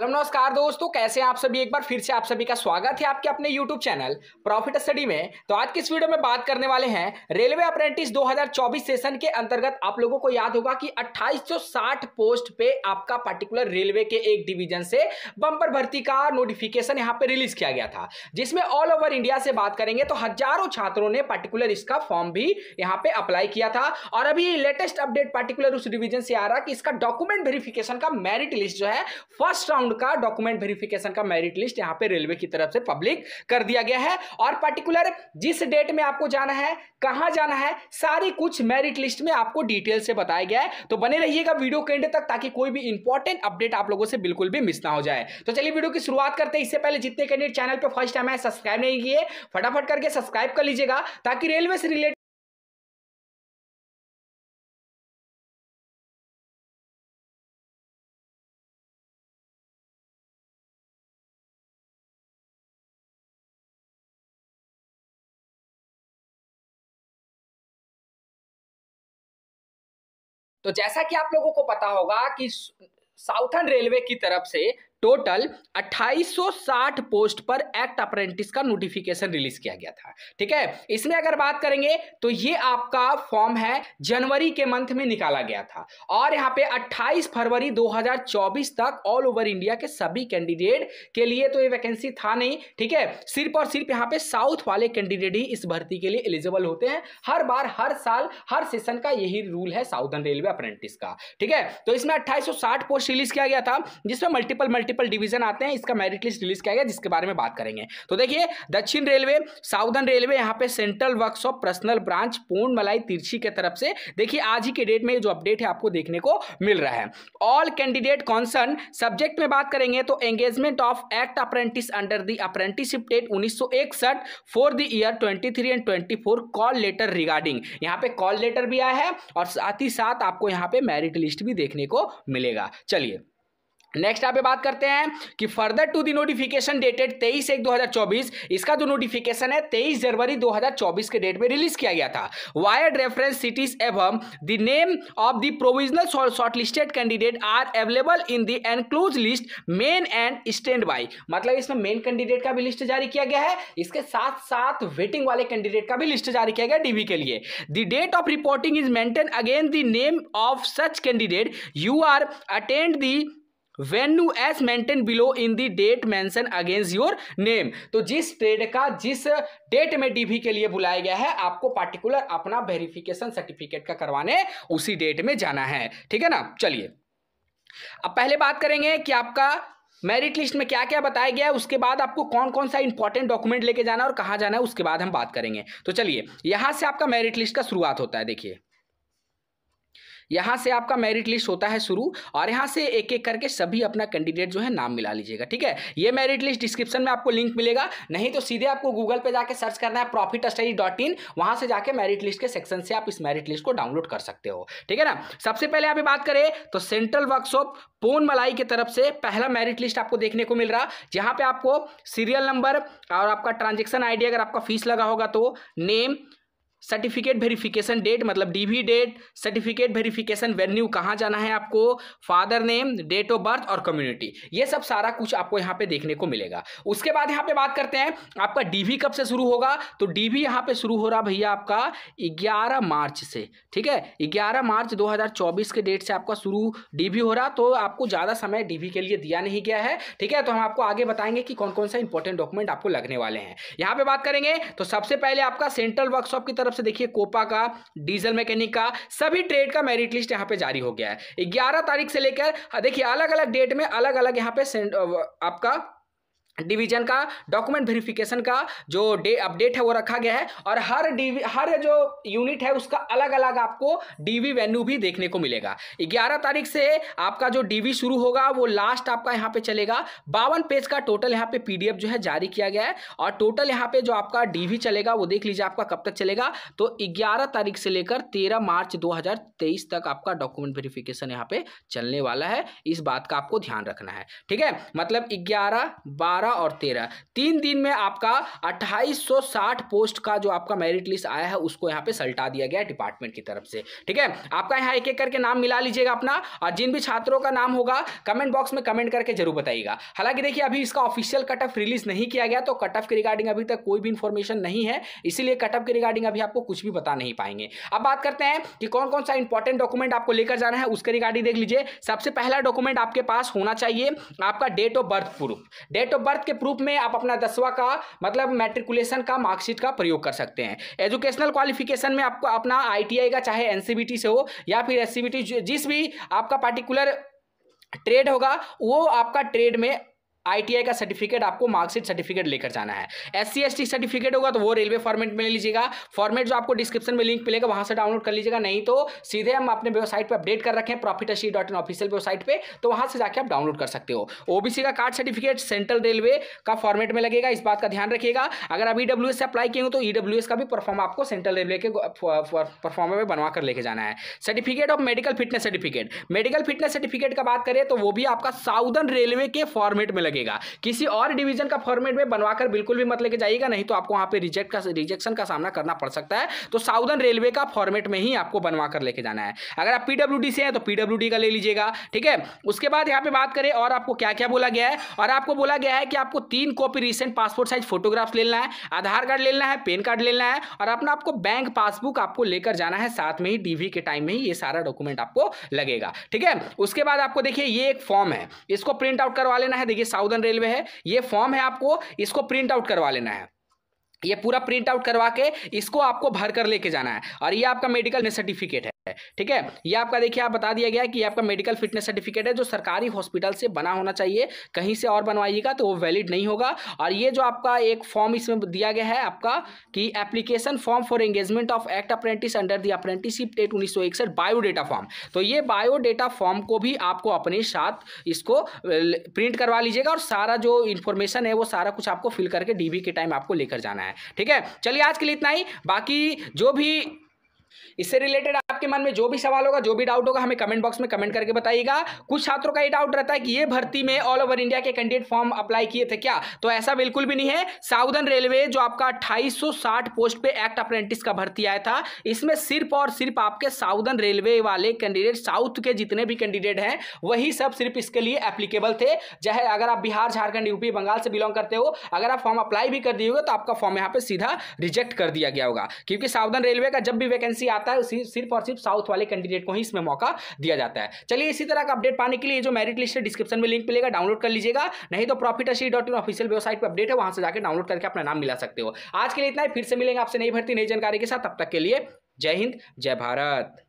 Hello नमस्कार दोस्तों, कैसे हैं आप सभी। एक बार फिर से आप सभी का स्वागत है आपके अपने YouTube चैनल प्रॉफिट स्टडी में। तो आज की इस वीडियो में बात करने वाले हैं रेलवे अप्रेंटिस 2024 सेशन के अंतर्गत। आप लोगों को याद होगा कि 2860 पोस्ट पे आपका पर्टिकुलर रेलवे के एक डिवीजन से बम्पर भर्ती का नोटिफिकेशन यहाँ पे रिलीज किया गया था, जिसमें ऑल ओवर इंडिया से बात करेंगे तो हजारों छात्रों ने पर्टिकुलर इसका फॉर्म भी यहाँ पे अप्लाई किया था। और अभी लेटेस्ट अपडेट पर्टिकुलर उस डिवीजन से आ रहा कि इसका डॉक्यूमेंट वेरिफिकेशन का मेरिट लिस्ट जो है, फर्स्ट राउंड का डॉक्यूमेंट वेरिफिकेशन का मेरिट लिस्ट यहां पे रेलवे की तरफ से पब्लिक कर दिया गया है। और पर्टिकुलर जिस डेट में आपको जाना है, कहां जाना है, सारी कुछ मेरिट लिस्ट में आपको डिटेल से बताया गया है। तो बने रहिएगा वीडियो के एंड तक ताकि कोई भी इंपॉर्टेंट अपडेट आप लोगों से बिल्कुल भी मिस ना हो जाए। तो चलिए वीडियो की शुरुआत करते हैं। इससे पहले जितने कैंडिडेट चैनल पे फर्स्ट टाइम है सब्सक्राइब नहीं किए, फटाफट करके सब्सक्राइब कर लीजिएगा ताकि रेलवे से रिलेटेड तो जैसा कि आप लोगों को पता होगा कि साउथर्न रेलवे की तरफ से टोटल 2860 पोस्ट पर एक्ट अप्रेंटिस का नोटिफिकेशन रिलीज किया गया था। ठीक है, इसमें अगर बात करेंगे तो ये आपका फॉर्म है जनवरी के मंथ में निकाला गया था और यहाँ पे 28 फरवरी 2024 तक ऑल ओवर इंडिया के सभी कैंडिडेट के लिए तो ये वैकेंसी था नहीं। ठीक है, सिर्फ और सिर्फ यहाँ पे साउथ वाले कैंडिडेट ही इस भर्ती के लिए एलिजिबल होते हैं। हर बार, हर साल, हर सेशन का यही रूल है साउथर्न रेलवे अप्रेंटिस का। ठीक है, तो इसमें 2860 पोस्ट रिलीज किया गया था जिसमें मल्टीपल डिवीजन आते हैं। इसका मेरिट लिस्ट रिलीज किया गया जिसके बारे में बात करेंगे। तो देखिए, दक्षिण रेलवे, साउदर्न रेलवे, यहाँ पे सेंट्रल वर्कशॉप पर्सनल ब्रांच पूर्ण मलाई तिरछी के तरफ से देखिए आज ही के डेट में जो अपडेट है आपको देखने को मिल रहा है। ऑल कैंडिडेट कॉन्सर्न सब्जेक्ट में बात करेंगे तो engagement of act apprentice under the apprenticeship date 1961 for the year 23 and 24 call letter regarding, यहाँ पे कॉल लेटर भी आया है और साथ ही साथ आपको यहाँ पे मेरिट लिस्ट भी देखने को मिलेगा। चलिए नेक्स्ट यहाँ पे बात करते हैं कि further to the notification dated 23/1/2024, इसका जो नोटिफिकेशन है 23 जनवरी 2024 के डेट में रिलीज किया गया था। वायर्ड रेफरेंस सिटीज एवं the name of the provisional shortlisted candidate are available in the enclose list main and stand by, मतलब इसमें मेन कैंडिडेट का भी लिस्ट जारी किया गया है, इसके साथ साथ वेटिंग वाले कैंडिडेट का भी लिस्ट जारी किया गया डीवी के लिए। The date of reporting is maintain again the name of such candidate you are attend the venue as maintain below in the date mention against your name. तो जिस ट्रेड का जिस डेट में डीवी के लिए बुलाया गया है आपको पर्टिकुलर अपना वेरिफिकेशन सर्टिफिकेट का करवाने उसी डेट में जाना है। ठीक है ना। चलिए अब पहले बात करेंगे कि आपका मेरिट लिस्ट में क्या क्या बताया गया है, उसके बाद आपको कौन कौन सा इंपॉर्टेंट डॉक्यूमेंट लेके जाना है और कहाँ जाना है उसके बाद हम बात करेंगे। तो चलिए यहां से आपका मेरिट लिस्ट का शुरुआत होता है। देखिए यहां से आपका मेरिट लिस्ट होता है शुरू और यहां से एक एक करके सभी अपना कैंडिडेट जो है नाम मिला लीजिएगा। ठीक है, ये मेरिट लिस्ट डिस्क्रिप्शन में आपको लिंक मिलेगा, नहीं तो सीधे आपको गूगल पे जाके सर्च करना है profitstudy.in, वहां से जाके मेरिट लिस्ट के सेक्शन से आप इस मेरिट लिस्ट को डाउनलोड कर सकते हो। ठीक है ना। सबसे पहले यहाँ पे बात करें तो सेंट्रल वर्कशॉप पूर्ण मलाई की तरफ से पहला मेरिट लिस्ट आपको देखने को मिल रहा, जहां पे आपको सीरियल नंबर और आपका ट्रांजेक्शन आईडी, अगर आपका फीस लगा होगा तो नेम, सर्टिफिकेट वेरिफिकेशन डेट मतलब DV date, certificate verification venue कहाँ जाना है आपको, father name, date of birth और कम्युनिटी, ये सब सारा कुछ आपको यहाँ पे देखने को मिलेगा। उसके बाद यहाँ पे बात करते हैं आपका डीवी कब से शुरू होगा। तो डीवी यहाँ पे शुरू हो रहा भैया आपका 11 मार्च से। ठीक है, 11 मार्च 2024 के डेट से आपका शुरू डीवी हो रहा, तो आपको ज़्यादा समय डीवी के लिए दिया नहीं गया है। ठीक है, तो हम आपको आगे बताएंगे कि कौन कौन सा इंपॉर्टेंट डॉक्यूमेंट आपको लगने वाले हैं। यहाँ पे बात करेंगे तो सबसे पहले आपका सेंट्रल वर्कशॉप की तरफ से देखिए कोपा का, डीजल मैकेनिक का, सभी ट्रेड का मेरिट लिस्ट यहां पे जारी हो गया है। 11 तारीख से लेकर देखिए अलग अलग डेट में अलग अलग यहां पे आपका डिवीजन का डॉक्यूमेंट वेरिफिकेशन का जो अपडेट है वो रखा गया है और हर जो यूनिट है उसका अलग अलग आपको डीवी वेन्यू भी देखने को मिलेगा। 11 तारीख से आपका जो डीवी शुरू होगा वो लास्ट आपका यहाँ पे चलेगा। 52 पेज का टोटल यहाँ पे पीडीएफ जो है जारी किया गया है और टोटल यहाँ पे जो आपका डीवी चलेगा वो देख लीजिए आपका कब तक चलेगा। तो 11 तारीख से लेकर 13 मार्च 2023 तक आपका डॉक्यूमेंट वेरिफिकेशन यहाँ पे चलने वाला है। इस बात का आपको ध्यान रखना है। ठीक है, मतलब 11, 12, 12 और 13 3 दिन में आपका 2860 पोस्ट का जो आपका मेरिट लिस्ट आया है उसको यहाँ पे सल्टा दिया गया है डिपार्टमेंट की तरफ से। ठीक है, आपका यहाँ एक एक करके नाम मिला लीजिएगा अपना, और जिन भी छात्रों का नाम होगा कमेंट बॉक्स में कमेंट करके जरूर बताइएगा। हालांकि देखिए अभी इसका ऑफिशियल कट ऑफ रिलीज नहीं किया गया, तो कट ऑफ के रिगार्डिंग अभी तक कोई भी इंफॉर्मेशन नहीं है, इसीलिए कट ऑफ के रिगार्डिंग अभी आपको कुछ भी बता नहीं पाएंगे। अब बात करते हैं कि कौन कौन सा इंपॉर्टेंट डॉक्यूमेंट आपको लेकर जाना है, उसके रिगार्डिंग देख लीजिए। सबसे पहला डॉक्यूमेंट आपके पास होना चाहिए आपका date of birth proof. Date of birth के प्रूफ में आप अपना 10वां का मतलब मैट्रिकुलेशन का मार्कशीट का प्रयोग कर सकते हैं। एजुकेशनल क्वालिफिकेशन में आपको अपना आईटीआई का चाहे एनसीबीटी से हो या फिर एससीबीटी, जिस भी आपका पार्टिकुलर ट्रेड होगा वो आपका ट्रेड में आईटीआई का सर्टिफिकेट आपको मार्कशीट सर्टिफिकेट लेकर जाना है। एससी एसटी सर्टिफिकेट होगा तो वो रेलवे फॉर्मेट में ले लीजिएगा। फॉर्मेट जो आपको डिस्क्रिप्शन में लिंक मिलेगा वहां से डाउनलोड कर लीजिएगा, नहीं तो सीधे हम अपने वेबसाइट पे अपडेट कर रखे हैं profitashii.in ऑफिशियल वेबसाइट पे, तो वहां से जाके आप डाउनलोड कर सकते हो। ओबीसी का कार्ड सर्टिफिकेट सेंट्रल रेलवे का फॉर्मेट में लगेगा, इस बात का ध्यान रखिएगा। अगर आप ईडब्ल्यूएस से अप्लाई किए हो तो ईडब्ल्यूएस का भी परफॉर्म आपको सेंट्रल रेलवे के परफॉर्म में बनवा कर लेके जाना है। Certificate of medical fitness certificate, medical fitness certificate का बात करें तो वो भी आपका साउदर्न रेलवे के फॉर्मेट में लगेगा, किसी और डिवीजन का फॉर्मेट में बनवाकर बिल्कुल भी मत लेके जाइएगा, नहीं तो आपको वहां पे रिजेक्शन का सामना करना पड़ सकता है। तो साउदर्न रेलवे का फॉर्मेट में ही आपको बनवाकर लेके जाना है। अगर आप पीडब्ल्यूडी से हैं तो पीडब्ल्यूडी का ले लीजिएगा। ठीक है, उसके बाद यहाँ पे बात करें और आपको क्या क्या बोला गया है, और आपको बोला गया है कि आपको 3 copy recent passport size photograph लेना है, आधार कार्ड लेना है, पैन कार्ड लेना है, और अपना आपको बैंक पासबुक आपको लेकर जाना है, साथ में ही डीवी के टाइम में ही ये सारा डॉक्यूमेंट आपको लगेगा। ठीक है, उसके बाद आपको देखिए ये एक फॉर्म है, इसको प्रिंट आउट करवा लेना है। देखिए साउदर्न रेलवे है, ये फॉर्म है, आपको इसको प्रिंट आउट करवा लेना है। ये पूरा प्रिंट आउट करवा के इसको आपको भर कर लेके जाना है, और ये आपका मेडिकल सर्टिफिकेट है। ठीक है, ये आपका देखिए आप बता दिया गया है कि ये आपका मेडिकल फिटनेस सर्टिफिकेट है जो सरकारी हॉस्पिटल से बना होना चाहिए, कहीं से और बनवाइएगा तो वो वैलिड नहीं होगा। और ये जो आपका एक फॉर्म इसमें दिया गया है आपका कि application form for engagement of act apprentice under the apprenticeship act 1961 biodata form, तो ये बायोडेटा फॉर्म को भी आपको अपने साथ इसको प्रिंट करवा लीजिएगा, और सारा जो इन्फॉर्मेशन है वो सारा कुछ आपको फिल करके डीबी के टाइम आपको लेकर जाना है। ठीक है, चलिए आज के लिए इतना ही। बाकी जो भी इससे रिलेटेड आपके मन में जो भी सवाल होगा, जो भी डाउट होगा, हमें कमेंट बॉक्स में कमेंट करके बताइएगा। कुछ छात्रों का ये डाउट रहता है कि ये भर्ती में ऑल ओवर इंडिया के कैंडिडेट फॉर्म अप्लाई किए थे क्या, तो ऐसा बिल्कुल भी नहीं है। साउदर्न रेलवे जो आपका 2860 पोस्ट पे एक्ट अप्रेंटिस का भर्ती आया था, इसमें सिर्फ और सिर्फ आपके साउदर्न रेलवे वाले कैंडिडेट, साउथ के जितने भी कैंडिडेट हैं वही सब सिर्फ इसके लिए एप्लीकेबल थे। चाहे अगर आप बिहार, झारखंड, यूपी, बंगाल से बिलोंग करते हो, अगर आप फॉर्म अप्लाई भी कर दिए होगे तो आपका फॉर्म यहाँ पे सीधा रिजेक्ट कर दिया गया होगा, क्योंकि साउदर्न रेलवे का जब भी वैकेंसी आता है सिर्फ और सिर्फ साउथ वाले कैंडिडेट को ही इसमें मौका दिया जाता है। चलिए इसी तरह का अपडेट पाने के लिए जो मेरिट लिस्ट है डिस्क्रिप्शन में लिंक मिलेगा, डाउनलोड कर लीजिएगा, नहीं तो profitashii.in ऑफिशियल वेबसाइट पर अपडेट है, वहां से जाकर डाउनलोड करके अपना नाम मिला सकते हो। आज के लिए इतना ही, फिर से मिलेंगे आपसे नई भर्ती नई जानकारी के साथ, तब तक के लिए जय हिंद, जय भारत।